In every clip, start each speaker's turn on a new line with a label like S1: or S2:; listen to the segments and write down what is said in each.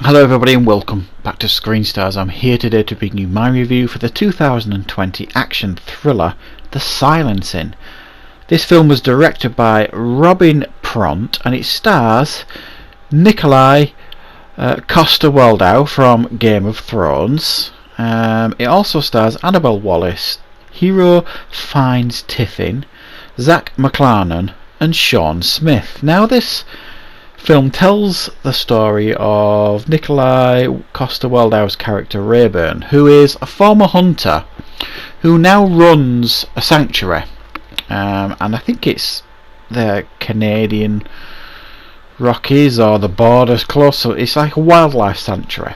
S1: Hello everybody and welcome back to Screen Stars. I'm here today to bring you my review for the 2020 action thriller The Silencing. This film was directed by Robin Pront and it stars Nikolaj Coster-Waldau from Game of Thrones. It also stars Annabelle Wallis, Hero Fiennes Tiffin, Zach McClarnon and Sean Smith. Now this film tells the story of Nikolaj Coster-Waldau's character Rayburn, who is a former hunter who now runs a sanctuary, and I think it's the Canadian Rockies or the borders close, so it's like a wildlife sanctuary.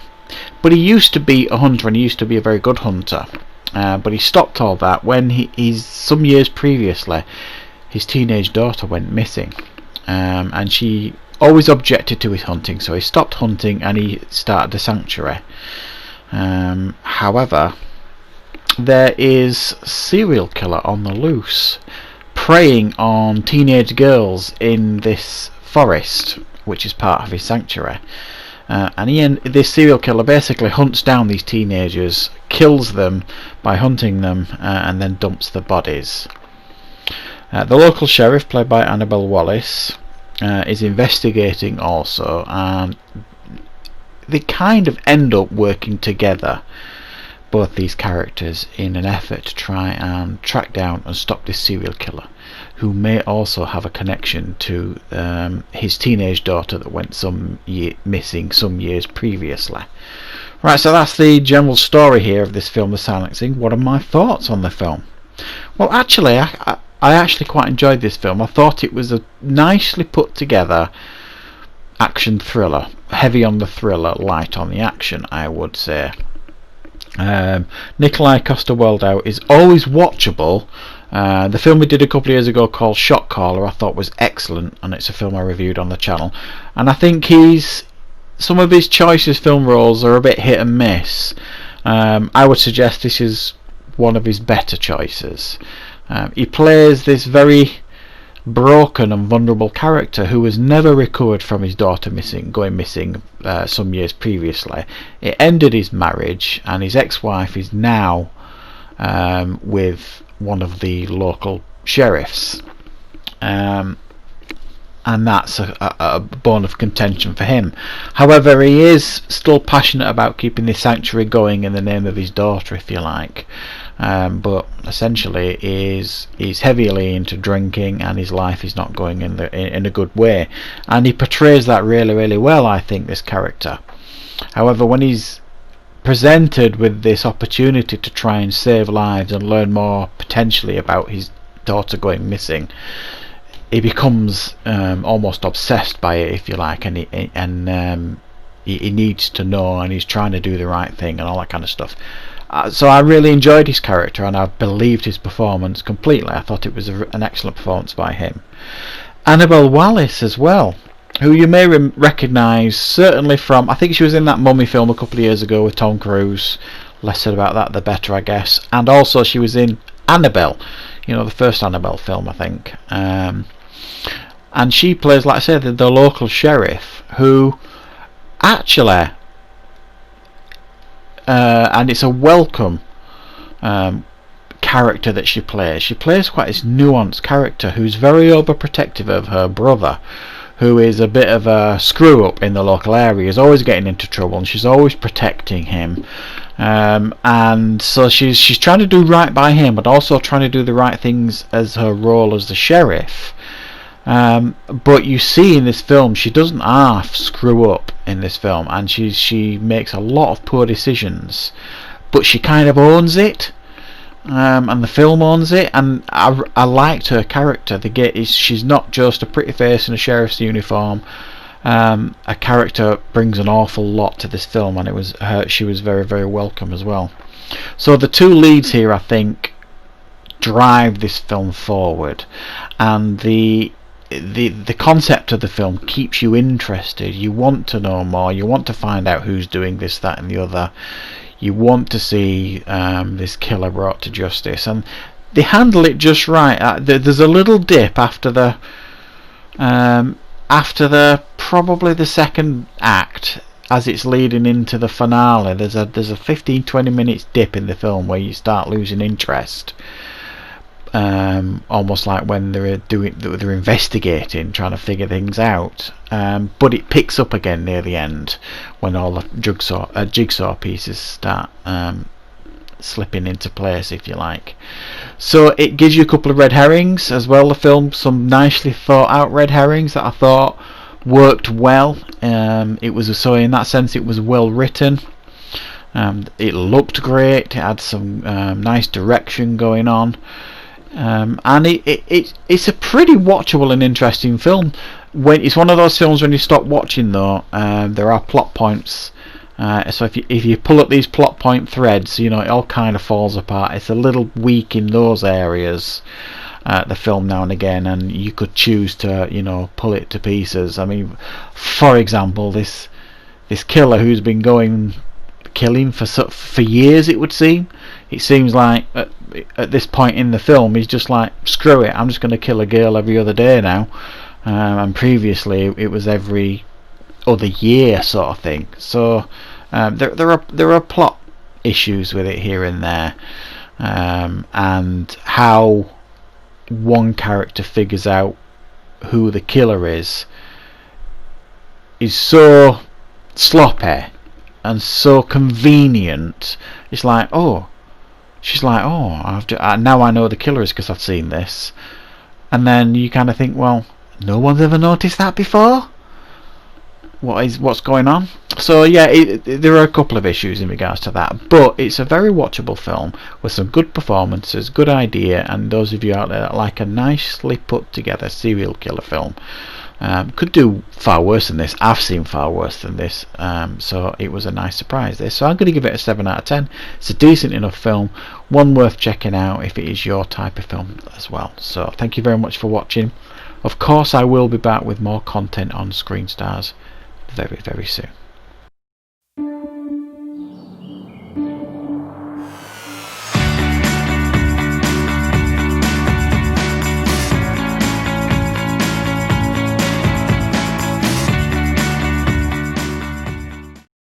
S1: But he used to be a hunter, and he used to be a very good hunter, but he stopped all that when he's some years previously his teenage daughter went missing, and she always objected to his hunting, so he stopped hunting and he started a sanctuary. However, there is a serial killer on the loose, preying on teenage girls in this forest, which is part of his sanctuary. This serial killer basically hunts down these teenagers, kills them by hunting them, and then dumps the bodies. The local sheriff, played by Annabelle Wallis, is investigating also, and they kind of end up working together, both these characters, in an effort to try and track down and stop this serial killer, who may also have a connection to his teenage daughter that went missing some years previously. Right, so that's the general story here of this film, The Silencing. What are my thoughts on the film? Well, actually, I actually quite enjoyed this film. I thought it was a nicely put together action thriller, heavy on the thriller, light on the action, I would say. Nikolaj Coster-Waldau is always watchable. The film we did a couple of years ago called Shot Caller I thought was excellent, and it's a film I reviewed on the channel, and I think some of his choices film roles are a bit hit and miss. I would suggest this is one of his better choices. He plays this very broken and vulnerable character who has never recovered from his daughter going missing some years previously. It ended his marriage, and his ex-wife is now with one of the local sheriffs, and that's a bone of contention for him. However, he is still passionate about keeping this sanctuary going in the name of his daughter, if you like. But essentially he's heavily into drinking, and his life is not going in a good way, and he portrays that really well, I think, this character. However, when he's presented with this opportunity to try and save lives and learn more potentially about his daughter going missing, he becomes almost obsessed by it, if you like, and he needs to know, and he's trying to do the right thing and all that kind of stuff. So I really enjoyed his character, and I believed his performance completely. I thought it was an excellent performance by him. Annabelle Wallis as well, who you may recognise certainly from, I think she was in that Mummy film a couple of years ago with Tom Cruise. Less said about that the better, I guess. And also she was in Annabelle, the first Annabelle film, I think. And she plays, like I said, the local sheriff, who actually, and it's a welcome character that she plays. She plays quite this nuanced character who's very overprotective of her brother, who is a bit of a screw up in the local area. He's always getting into trouble, and she's always protecting him. And so she's trying to do right by him, but also trying to do the right things as her role as the sheriff. But you see in this film, she doesn't half screw up in this film, and she makes a lot of poor decisions, but she kind of owns it, and the film owns it, and I liked her character. She's not just a pretty face in a sheriff's uniform. A character brings an awful lot to this film, and she was very welcome as well. So the two leads here, I think, drive this film forward, and the concept of the film keeps you interested. You want to know more, you want to find out who's doing this, that and the other. You want to see this killer brought to justice, and they handle it just right. There's a little dip after the probably the second act, as it's leading into the finale, there's a 15-20 minutes dip in the film where you start losing interest. Almost like when they're investigating, trying to figure things out. But it picks up again near the end when all the jigsaw pieces start slipping into place, if you like. So it gives you a couple of red herrings as well, the film, some nicely thought out red herrings that I thought worked well. It was, so in that sense, it was well written. It looked great, it had some nice direction going on. And it's a pretty watchable and interesting film. It's one of those films when you stop watching though, there are plot points, so if you pull up these plot point threads, you know, it all kind of falls apart. It's a little weak in those areas, the film, now and again, and you could choose to, you know, pull it to pieces. I mean, for example, this killer who's been killing for years, it would seem. It seems like at this point in the film he's just like, screw it, I'm just going to kill a girl every other day now, and previously it was every other year sort of thing. So there are plot issues with it here and there, and how one character figures out who the killer is so sloppy and so convenient. It's like, oh, she's like, oh, now I know the killer is because I've seen this. And then you kind of think, well, no one's ever noticed that before? What's going on? So yeah, there are a couple of issues in regards to that, but it's a very watchable film with some good performances, good idea, and those of you out there that like a nicely put together serial killer film, could do far worse than this. I've seen far worse than this, so it was a nice surprise this. So I'm going to give it a 7 out of 10. It's a decent enough film, one worth checking out if it is your type of film as well. So thank you very much for watching. Of course I will be back with more content on Screen Stars very, very soon.